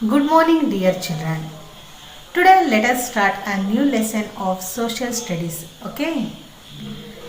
Good morning, dear children. Today, let us start a new lesson of social studies. Okay,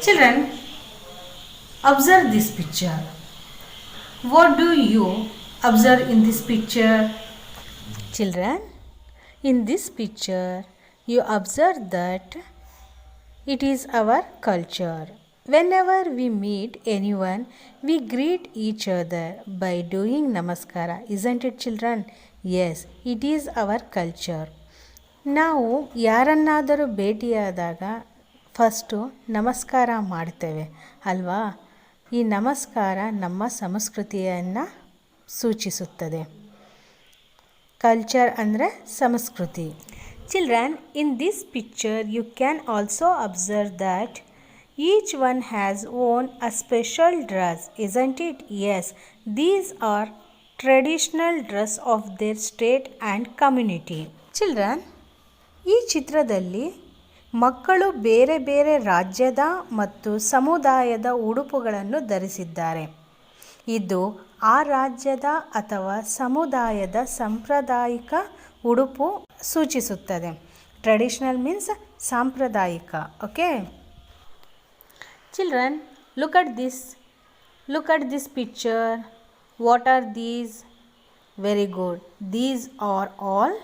children, observe this picture. What do you observe in this picture? Children, in this picture, you observe that it is our culture. Whenever we meet anyone, we greet each other by doing namaskara. Isn't it, children? Yes, it is our culture. ನಾವು ಯಾರನ್ನಾದರೂ ಭೇಟಿಯಾದಾಗ first ನಮಸ್ಕಾರ ಮಾಡ್ತೇವೆ ಅಲ್ವಾ? ಈ ನಮಸ್ಕಾರ ನಮ್ಮ ಸಂಸ್ಕೃತಿಯನ್ನು ಸೂಚಿಸುತ್ತದೆ. ಕಲ್ಚರ್ ಅಂದರೆ ಸಂಸ್ಕೃತಿ. Children, in this picture you can also observe that each one has worn a special dress, isn't it? Yes, these are traditional dress of their state and community. Children, ಈ ಚಿತ್ರದಲ್ಲಿ ಮಕ್ಕಳು ಬೇರೆ ಬೇರೆ ರಾಜ್ಯದ ಮತ್ತು ಸಮುದಾಯದ ಉಡುಪುಗಳನ್ನು ಧರಿಸಿದ್ದಾರೆ. ಇದು ಆ ರಾಜ್ಯದ ಅಥವಾ ಸಮುದಾಯದ ಸಾಂಪ್ರದಾಯಿಕ ಉಡುಪು ಸೂಚಿಸುತ್ತದೆ. ಟ್ರೆಡಿಷನಲ್ ಮೀನ್ಸ್ ಸಾಂಪ್ರದಾಯಿಕ. Okay children, look at this picture. What are these? Very good. These are all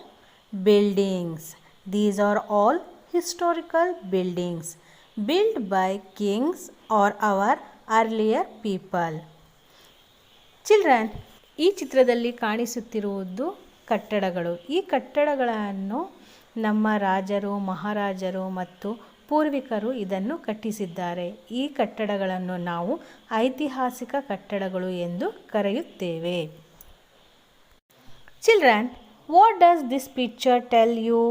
buildings. These are all historical buildings built by kings or our earlier people. Children, ಈ ಚಿತ್ರದಲ್ಲಿ ಕಾಣಿಸುತ್ತಿರುವುದು ಕಟ್ಟಡಗಳು. ಈ ಕಟ್ಟಡಗಳನ್ನು ನಮ್ಮ ರಾಜರು, ಮಹಾರಾಜರು ಮತ್ತು ಪೂರ್ವಿಕರು ಇದನ್ನು ಕಟ್ಟಿಸಿದ್ದಾರೆ. ಈ ಕಟ್ಟಡಗಳನ್ನು ನಾವು ಐತಿಹಾಸಿಕ ಕಟ್ಟಡಗಳು ಎಂದು ಕರೆಯುತ್ತೇವೆ. Children, what does this picture tell you?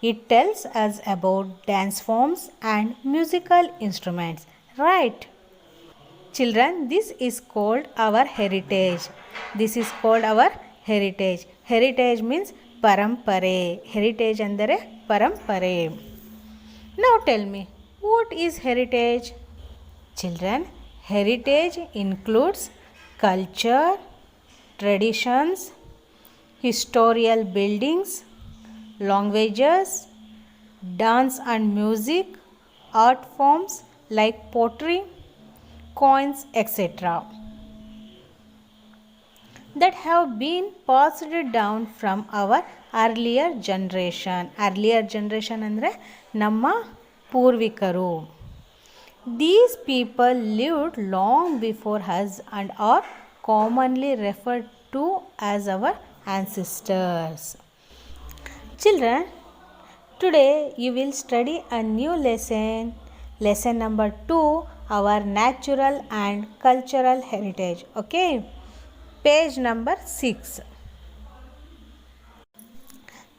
It tells us about dance forms and musical instruments, right? Children, this is called our heritage. This is called our heritage. Heritage means parampare. Heritage ಅಂದರೆ ಪರಂಪರೆ. Now tell me, what is heritage? Children, heritage includes culture, traditions, historical buildings, languages, dance and music, art forms like pottery, coins, etc. that have been passed down from our earlier generation. Earlier generation ಅಂದರೆ ನಮ್ಮ ಪೂರ್ವಿಕರು. These people lived long before us and are commonly referred to as our ancestors. Children, today you will study a new lesson number 2, our natural and cultural heritage. Okay, page number 6.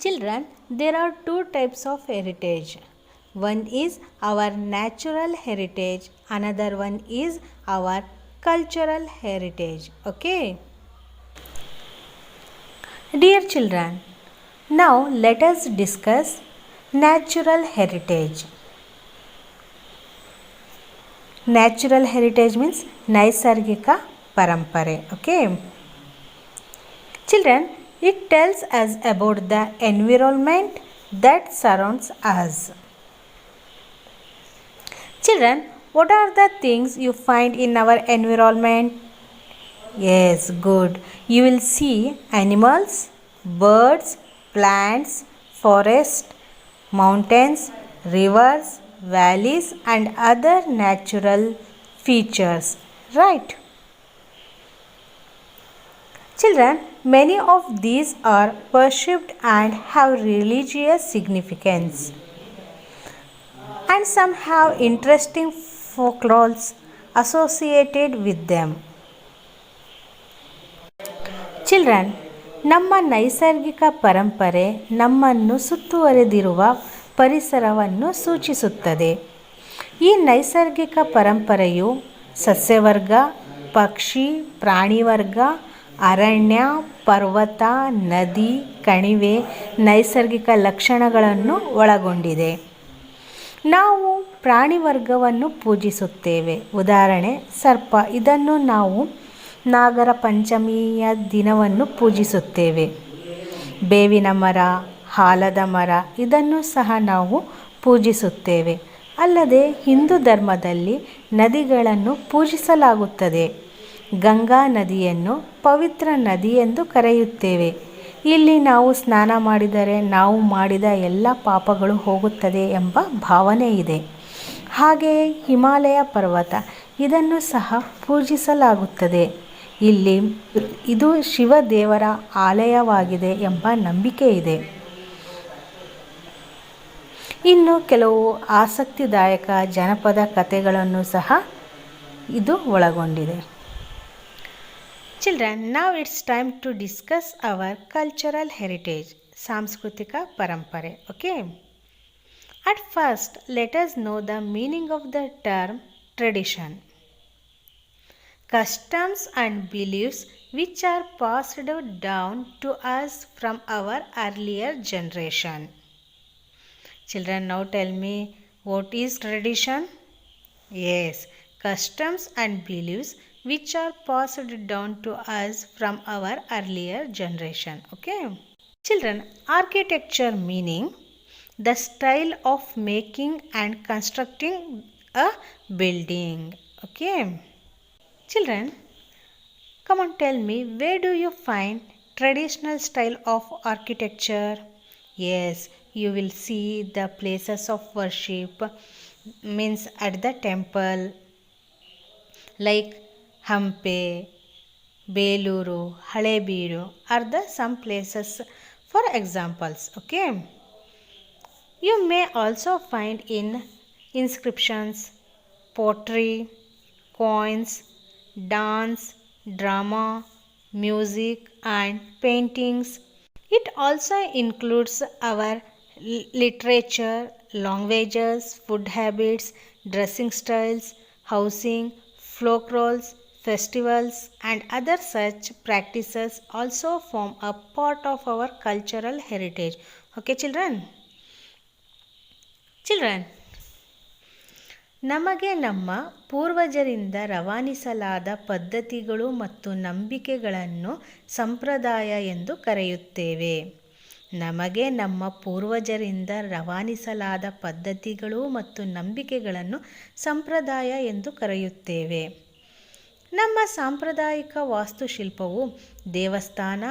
Children, there are two types of heritage. One is our natural heritage, another one is our cultural heritage. Okay, dear children, now let us discuss natural heritage. Natural heritage means ನೈಸರ್ಗಿಕ ಪರಂಪರೆ. Okay, children, it tells us about the environment that surrounds us. Children, what are the things you find in our environment? Yes, good. You will see animals, birds, plants, forests, mountains, rivers, valleys and other natural features, right? Children, many of these are worshipped and have religious significance, and some have interesting folklore associated with them. Children, ನಮ್ಮ ನೈಸರ್ಗಿಕ ಪರಂಪರೆ ನಮ್ಮನ್ನು ಸುತ್ತುವರೆದಿರುವ ಪರಿಸರವನ್ನು ಸೂಚಿಸುತ್ತದೆ. ಈ ನೈಸರ್ಗಿಕ ಪರಂಪರೆಯು ಸಸ್ಯವರ್ಗ, ಪಕ್ಷಿ, ಪ್ರಾಣಿವರ್ಗ, ಅರಣ್ಯ, ಪರ್ವತ, ನದಿ, ಕಣಿವೆ, ನೈಸರ್ಗಿಕ ಲಕ್ಷಣಗಳನ್ನು ಒಳಗೊಂಡಿದೆ. ನಾವು ಪ್ರಾಣಿವರ್ಗವನ್ನು ಪೂಜಿಸುತ್ತೇವೆ. ಉದಾಹರಣೆ ಸರ್ಪ. ಇದನ್ನು ನಾವು ನಾಗರ ಪಂಚಮಿಯ ದಿನವನ್ನು ಪೂಜಿಸುತ್ತೇವೆ. ಬೇವಿನ ಮರ, ಆಲದ ಮರ ಇದನ್ನು ಸಹ ನಾವು ಪೂಜಿಸುತ್ತೇವೆ. ಅಲ್ಲದೆ ಹಿಂದೂ ಧರ್ಮದಲ್ಲಿ ನದಿಗಳನ್ನು ಪೂಜಿಸಲಾಗುತ್ತದೆ. ಗಂಗಾ ನದಿಯನ್ನು ಪವಿತ್ರ ನದಿ ಎಂದು ಕರೆಯುತ್ತೇವೆ. ಇಲ್ಲಿ ನಾವು ಸ್ನಾನ ಮಾಡಿದರೆ ನಾವು ಮಾಡಿದ ಎಲ್ಲ ಪಾಪಗಳು ಹೋಗುತ್ತದೆ ಎಂಬ ಭಾವನೆ ಇದೆ. ಹಾಗೆಯೇ ಹಿಮಾಲಯ ಪರ್ವತ ಇದನ್ನು ಸಹ ಪೂಜಿಸಲಾಗುತ್ತದೆ. ಇದು ಶಿವ ದೇವರ ಆಲಯವಾಗಿದೆ ಎಂಬ ನಂಬಿಕೆ ಇದೆ. ಇನ್ನು ಕೆಲವು ಆಸಕ್ತಿದಾಯಕ ಜನಪದ ಕಥೆಗಳನ್ನು ಸಹ ಇದು ಒಳಗೊಂಡಿದೆ. Children, now it's time to discuss our cultural heritage, ಸಾಂಸ್ಕೃತಿಕ ಪರಂಪರೆ. Okay? At first, let us know the meaning of the term tradition. Customs and beliefs which are passed down to us from our earlier generation. Children, now tell me, what is tradition? Yes, customs and beliefs which are passed down to us from our earlier generation. Okay? Children, architecture meaning the style of making and constructing a building. Okay? Children, come on, tell me, where do you find traditional style of architecture? Yes, you will see the places of worship, means at the temple, like Hampe, Beluru, Halebeedu are the some places for examples. Okay? You may also find in inscriptions, pottery, coins, dance, drama, music and paintings. It also includes our literature, languages, food habits, dressing styles, housing, folk roles, festivals and other such practices also form a part of our cultural heritage. Okay, children? Children, ನಮಗೆ ನಮ್ಮ ಪೂರ್ವಜರಿಂದ ರವಾನಿಸಲಾದ ಪದ್ಧತಿಗಳು ಮತ್ತು ನಂಬಿಕೆಗಳನ್ನು ಸಂಪ್ರದಾಯ ಎಂದು ಕರೆಯುತ್ತೇವೆ. ನಮಗೆ ನಮ್ಮ ಪೂರ್ವಜರಿಂದ ರವಾನಿಸಲಾದ ಪದ್ಧತಿಗಳು ಮತ್ತು ನಂಬಿಕೆಗಳನ್ನು ಸಂಪ್ರದಾಯ ಎಂದು ಕರೆಯುತ್ತೇವೆ. ನಮ್ಮ ಸಾಂಪ್ರದಾಯಿಕ ವಾಸ್ತುಶಿಲ್ಪವು ದೇವಸ್ಥಾನ,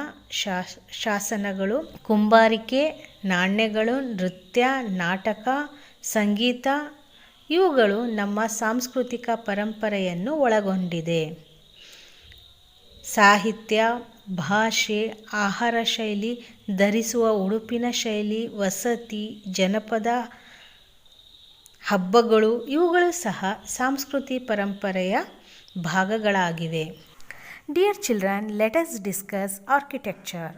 ಶಾಸನಗಳು, ಕುಂಬಾರಿಕೆ, ನಾಣ್ಯಗಳು, ನೃತ್ಯ, ನಾಟಕ, ಸಂಗೀತ ಇವುಗಳು ನಮ್ಮ ಸಾಂಸ್ಕೃತಿಕ ಪರಂಪರೆಯನ್ನು ಒಳಗೊಂಡಿದೆ. ಸಾಹಿತ್ಯ, ಭಾಷೆ, ಆಹಾರ ಶೈಲಿ, ಧರಿಸುವ ಉಡುಪಿನ ಶೈಲಿ, ವಸತಿ, ಜನಪದ ಹಬ್ಬಗಳು ಇವುಗಳು ಸಹ ಸಾಂಸ್ಕೃತಿಕ ಪರಂಪರೆಯ ಭಾಗಗಳಾಗಿವೆ. Dear children, let us discuss architecture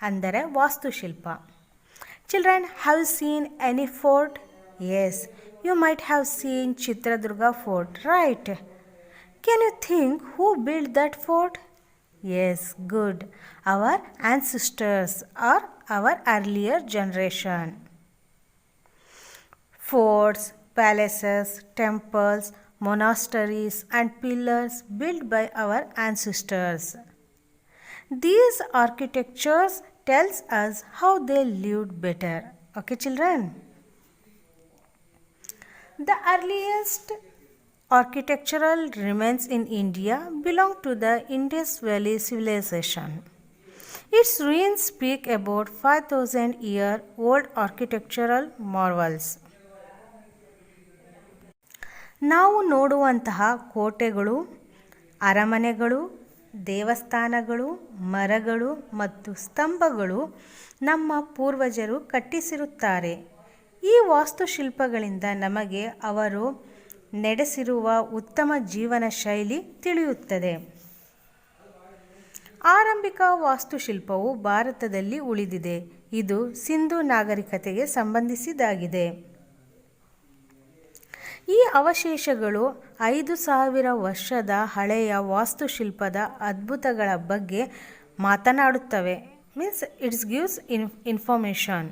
ಅಂದರೆ ವಾಸ್ತುಶಿಲ್ಪ. Children, have seen any fort? Yes, you might have seen Chitradurga fort, right? Can you think who built that fort? Yes, good. Our ancestors or our earlier generation. Forts, palaces, temples, monasteries and pillars built by our ancestors. These architectures tells us how they lived better. Okay, children? The earliest architectural remains in India belong to the Indus Valley civilization. Its ruins speak about 5,000-year-old architectural marvels. ನಾವು ನೋಡುವಂತಹ ಕೋಟೆಗಳು, ಅರಮನೆಗಳು, ದೇವಸ್ಥಾನಗಳು, ಮರಗಳು ಮತ್ತು ಸ್ತಂಭಗಳು ನಮ್ಮ ಪೂರ್ವಜರು ಕಟ್ಟಿಸಿರುತ್ತಾರೆ. ಈ ವಾಸ್ತುಶಿಲ್ಪಗಳಿಂದ ನಮಗೆ ಅವರು ನಡೆಸಿರುವ ಉತ್ತಮ ಜೀವನ ಶೈಲಿ ತಿಳಿಯುತ್ತದೆ. ಆರಂಭಿಕ ವಾಸ್ತುಶಿಲ್ಪವು ಭಾರತದಲ್ಲಿ ಉಳಿದಿದೆ. ಇದು ಸಿಂಧೂ ನಾಗರಿಕತೆಗೆ ಸಂಬಂಧಿಸಿದಾಗಿದೆ. ಈ ಅವಶೇಷಗಳು 5,000 ವರ್ಷದ ಹಳೆಯ ವಾಸ್ತುಶಿಲ್ಪದ ಅದ್ಭುತಗಳ ಬಗ್ಗೆ ಮಾತನಾಡುತ್ತವೆ. Means it gives information.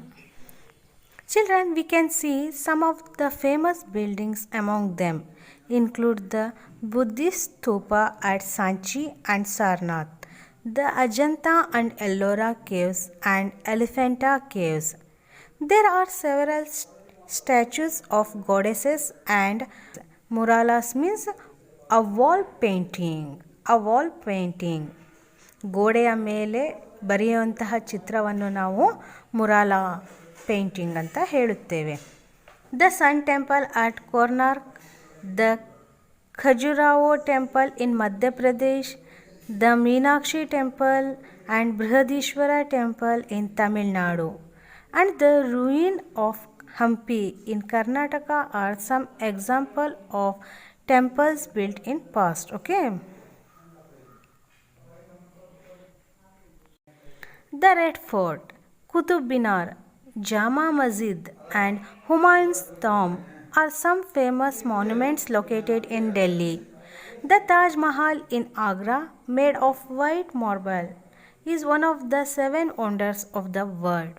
Children, we can see some of the famous buildings among them. include the Buddhist stupa at Sanchi and Sarnath, the Ajanta and Ellora caves and Elephanta caves. There are several statues of goddesses and muralas means a wall painting. A wall painting. ಗೋಡೆಯ ಮೇಲೆ ಬರೆಯುವಂತಹ ಚಿತ್ರವನ್ನು ನಾವು ಮುರಾಲ painting ಅಂತ ಹೇಳುತ್ತೇವೆ. The sun temple at Konark, the Khajuraho temple in Madhya Pradesh, the Meenakshi temple and Brihadeeswara temple in Tamil Nadu and the ruin of Hampi in Karnataka are some example of temples built in past. Okay. The Red Fort, Qutub Minar, Jama Masjid and Humayun's Tomb are some famous monuments located in Delhi. The Taj Mahal in Agra, made of white marble, is one of the 7 wonders of the world.